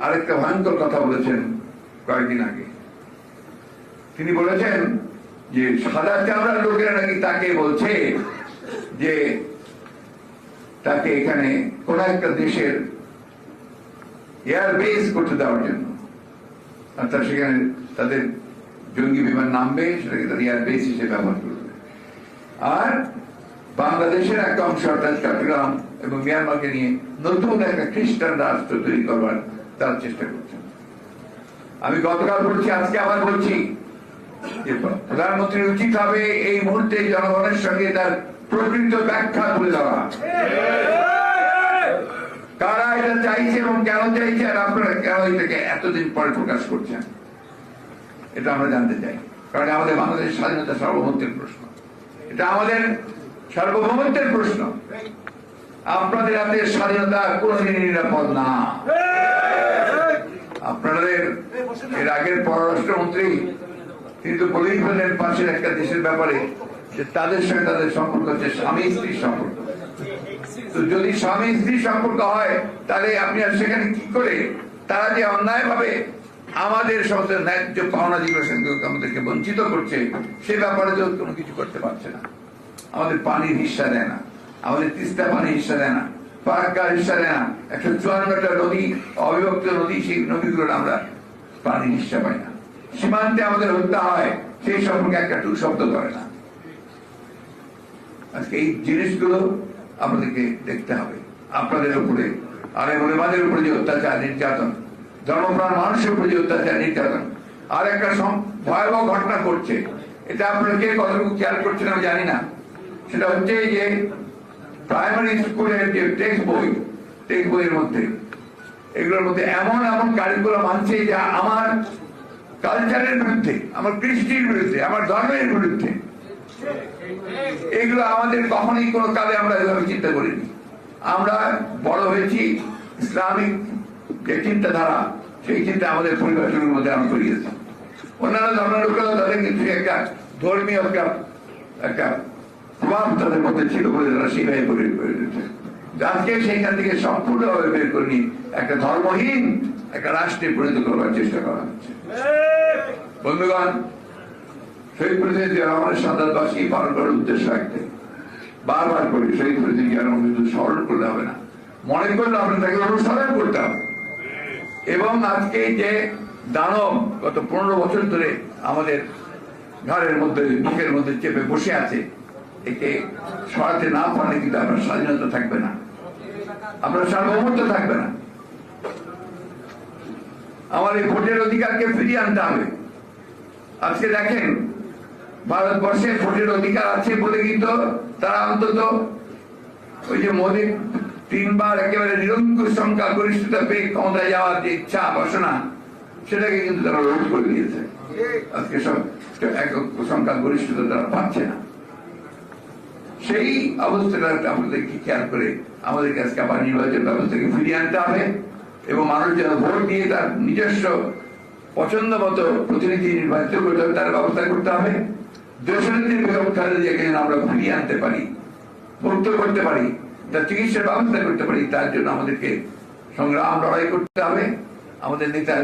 আরেকটা ভয়ঙ্কর কথা বলেছেন কয়েকদিন আগে। তিনি বলেছেন যে সাদা চামড়ার লোকেরা নাকি তাকে বলছে যে তাকে এখানে কোন একটা দেশের এয়ার বেস করতে দেওয়ার জন্য, অর্থাৎ সেখানে তাদের জঙ্গি বিমান নামবে, সেটাকে তাদের এয়ার বেস হিসেবে ব্যবহার করবে। আর বাংলাদেশের একটা অংশ অর্থাৎ চট্টগ্রাম এবং মিয়ানমারকে নিয়ে নতুন একটা খ্রিস্টান রাষ্ট্র তৈরি করবার তার চেষ্টা করছেন। আমি গতকাল বলছি, আজকে আবার বলছি যে প্রধানমন্ত্রীর উচিত হবে এই মুহূর্তে জনগণের সঙ্গে তার প্রকৃত ব্যাখ্যা তুলে দেওয়া, কারা এটা চাইছে এবং কেন চাইছে, আর আপনারা কেন এটাকে এতদিন পরে প্রকাশ করছেন, এটা আমরা জানতে চাই। কারণ আমাদের বাংলাদেশের স্বাধীনতা সার্বভৌমত্বের প্রশ্ন, এটা আমাদের সার্বভৌমত্বের প্রশ্ন। আপনাদের হাতে স্বাধীনতা কোনদিন নিরাপদ না। আপনাদের এর আগের পররাষ্ট্রমন্ত্রী তিনি তো বলেই ফেলেন পাশের একটা দেশের ব্যাপারে যে তাদের সঙ্গে তাদের সম্পর্ক হচ্ছে স্বামী স্ত্রীর সম্পর্ক। তো যদি স্বামী স্ত্রীর সম্পর্ক হয় তাহলে আপনি আর সেখানে কি করে তারা যে অন্যায় ভাবে আমাদের সমস্ত ন্যায্য পাওনা যেগুলো আমাদেরকে বঞ্চিত করছে সে ব্যাপারে তো কোনো কিছু করতে পারছে না। আমাদের পানির হিস্সা দেয় না, আমাদের তিস্তা পানির হিস্সা দেয় না, পার্কার হিস্সা দেয় না, 154টা নদী অবিভক্ত নদী, সেই নদীগুলোর আমরা পানির হিস্সা পাই না। সীমান্তে আমাদের হত্যা হয়, সেই সম্পর্কে একটা টু শব্দ করে না। আজকে এই জিনিসগুলো আমাদেরকে দেখতে হবে। আপনাদের উপরে আর আমাদের উপরে যে অত্যাচার নির্যাতন, ধর্মপ্রাণ মানুষের উপরে যে অত্যাচার নির্যাতন, আর একটা ভয়াবহ ঘটনা ঘটছে, এটা আপনারা কে কতটুকু খেয়াল করছেন আমি জানি না। সেটা হচ্ছে যে প্রাইমারি স্কুলের যে টেক্সট বইয়ের মধ্যে এগুলোর মধ্যে এমন এমন কারিকুলাম আনছে যা আমার কালচারের বিরুদ্ধে, আমার কৃষ্টির বিরুদ্ধে, আমার ধর্মের বিরুদ্ধে। এগুলো আমাদের কখনোই কোনো কালে আমরা এভাবে চিন্তা করিনি। আমরা বড় হয়েছি ইসলামিক যে চিন্তাধারা, সেই চিন্তা আমাদের পরিবেশের মধ্যে আমরা করিয়েছি। অন্যান্য ধর্মের লোকেরা তাদের কিছু একটা ধর্মীয় একটা প্রভাব তাদের মধ্যে ছিল বলে তারা সেইভাবে করে দিয়েছে। আজকে সেইখান থেকে সম্পূর্ণভাবে বের করে নিয়ে একটা ধর্মহীন একটা রাষ্ট্রে পরিণত করবার চেষ্টা করা হচ্ছে। বন্ধুগণ, শহীদ প্রেসিডেন্ট জিয়া রহমানের শাহাদাতবার্ষিকী পালন করার উদ্দেশ্য একটাই, বারবার করে শহীদ প্রেসিডেন্ট জিয়া রহমান শুধু স্মরণ করলে হবে না, মনে করলে হবে, তাকে অনুসরণ করতে হবে। এবং আজকে যে দানব গত 15 বছর ধরে আমাদের ঘরের মধ্যে বুকের মধ্যে চেপে বসে আছে, একে সরাতে না পারলে কিন্তু আপনার স্বাধীনতা থাকবে না, আপনার সার্বভৌমত্ব থাকবে না। আমার এই ভোটের অধিকারকে ফিরিয়ে আনতে হবে। আজকে দেখেন, ভারতবর্ষে ভোটের অধিকার আছে বলে কিন্তু তারা অন্তত ওই যে মোদী 3 বার একেবারে নিরঙ্কুশ সংখ্যা গরিষ্ঠতা পেয়ে ক্ষমতায় যাওয়ার যে ইচ্ছা বাসনা, সেটাকে কিন্তু তারা রোধ করে দিয়েছে। আজকে সব একক সংখ্যা গরিষ্ঠতা তারা পাচ্ছে না। সেই অবস্থাটা আমাদেরকে খেয়াল করে আমাদেরকে আজকে আবার নির্বাচন ব্যবস্থাকে ফিরিয়ে আনতে হবে এবং মানুষ যেন ভোট দিয়ে তার নিজস্ব পছন্দ মতো প্রতিনিধি নির্বাচিত করতে হবে, তার ব্যবস্থা করতে হবে। দেশনীতির ব্যবস্থা যেখানে আমরা ফিরিয়ে আনতে পারি, মুক্ত করতে পারি, তার চিকিৎসার ব্যবস্থা করতে পারি, তার জন্য আমাদেরকে সংগ্রাম লড়াই করতে হবে। আমাদের নেতা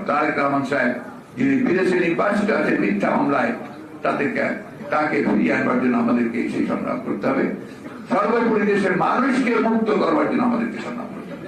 তারেক রহমান সাহেব যিনি বিদেশে নির্বাচিত আছেন মিথ্যা মামলায়, তাকে ফিরিয়ে আনবার জন্য আমাদেরকে সেই সংগ্রাম করতে হবে। সর্বোপরি দেশের মানুষকে মুক্ত করবার জন্য আমাদেরকে সংগ্রাম করতে হবে।